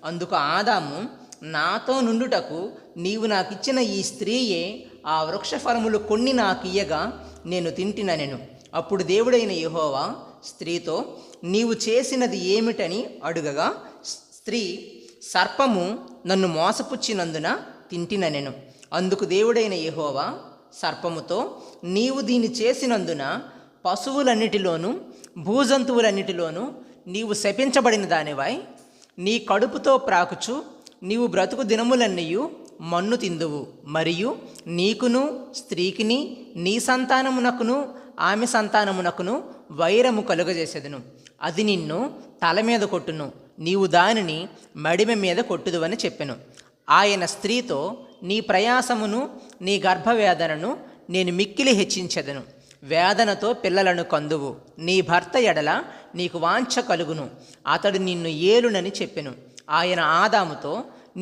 అందుకు ఆదాము, నాతో నుండుటకు నీవు నాకిచ్చిన ఈ స్త్రీయే ఆ వృక్ష ఫలములు కొన్ని నాకియ్యగా నేను తింటిననెను. అప్పుడు దేవుడైన యెహోవా స్త్రీతో, నీవు చేసినది ఏమిటని అడుగగా స్త్రీ, సర్పము నన్ను మోసపుచ్చినందున తింటిననెను. అందుకు దేవుడైన యెహోవా సర్పముతో, నీవు దీన్ని చేసినందున పశువులన్నిటిలోనూ భూజంతువులన్నిటిలోనూ నీవు శపించబడిన దానివై నీ కడుపుతో ప్రాకుచు నీవు బ్రతుకు దినములన్నీయు మన్ను తిందువు, మరియు నీకును స్త్రీకిని నీ సంతానమునకును ఆమె సంతానమునకును వైరము కలుగజేసేదను. అది నిన్ను తల మీద కొట్టును, నీవు దానిని మడిమె మీద కొట్టుదువని చెప్పెను. ఆయన స్త్రీతో, నీ ప్రయాసమును నీ గర్భవేదనను నేను మిక్కిలి హెచ్చించెదను. వేదనతో పిల్లలను కందువు. నీ భర్త ఎడల నీకు వాంఛ కలుగును, అతడు నిన్ను ఏలునని చెప్పెను. ఆయన ఆదాముతో,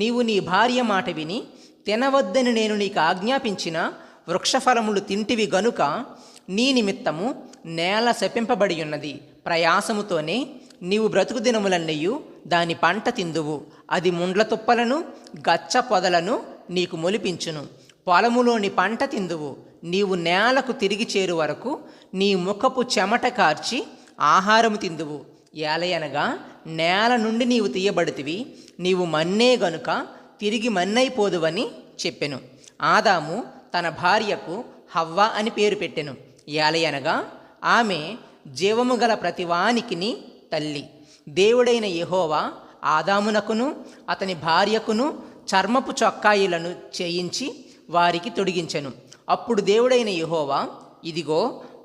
నీవు నీ భార్య మాట విని తినవద్దని నేను నీకు ఆజ్ఞాపించిన వృక్షఫలములు తింటివి గనుక నీ నిమిత్తము నేల శపింపబడి ఉన్నది. ప్రయాసముతోనే నీవు బ్రతుకు దినములన్నయ్యు దాని పంట తిందువు. అది ముండ్ల తుప్పలను గచ్చ పొదలను నీకు మొలిపించును. పొలములోని పంట తిందువు. నీవు నేలకు తిరిగి చేరు వరకు నీ ముఖపు చెమట కార్చి ఆహారము తిందువు. ఏలయనగా నేల నుండి నీవు తీయబడితివి, నీవు మన్నే గనుక తిరిగి మన్నైపోదువని చెప్పెను. ఆదాము తన భార్యకు హవ్వ అని పేరు పెట్టెను. ఏలయనగా ఆమె జీవము గల ప్రతివానికిని తల్లి. దేవుడైన యెహోవా ఆదామునకును అతని భార్యకును చర్మపు చొక్కాయిలను చేయించి వారికి తొడిగించెను. అప్పుడు దేవుడైన యెహోవా, ఇదిగో,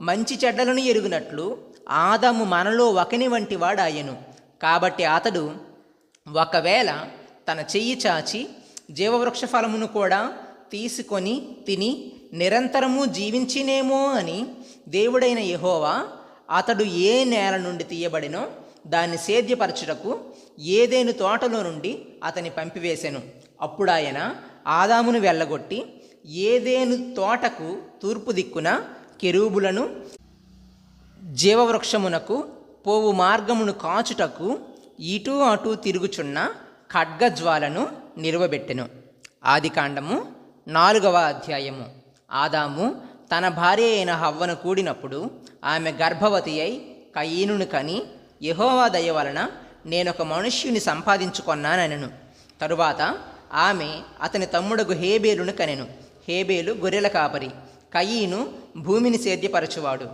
మంచి చెడ్డలను ఎరుగునట్లు ఆదాము మనలో ఒకని వంటి వాడాయెను. కాబట్టి అతడు ఒకవేళ తన చెయ్యి చాచి జీవవృక్ష ఫలమును కూడా తీసుకొని తిని నిరంతరము జీవించినేమో అని దేవుడైన యెహోవా అతడు ఏ నేల నుండి తీయబడినో దాన్ని సేద్యపరచుటకు ఏదెను తోటలో నుండి అతని పంపివేశెను. అప్పుడాయన ఆదామును వెళ్ళగొట్టి ఏదెను తోటకు తూర్పు దిక్కున కెరూబులను జీవవృక్షమునకు పోవు మార్గమును కాచుటకు ఇటూ అటూ తిరుగుచున్న ఖడ్గజ్వాలను నిలువబెట్టెను. ఆదికాండము 4వ అధ్యాయము. ఆదాము తన భార్య అయిన హవ్వను కూడినప్పుడు ఆమె గర్భవతి అయి కయీనును కని, యెహోవా దయ వలన నేనొక మనుష్యుని సంపాదించుకొన్నానెను. తరువాత ఆమె అతని తమ్ముడగు హేబేలును కనెను. హేబేలు గొర్రెల కాపరి, కయీను భూమిని సేద్యపరచువాడు.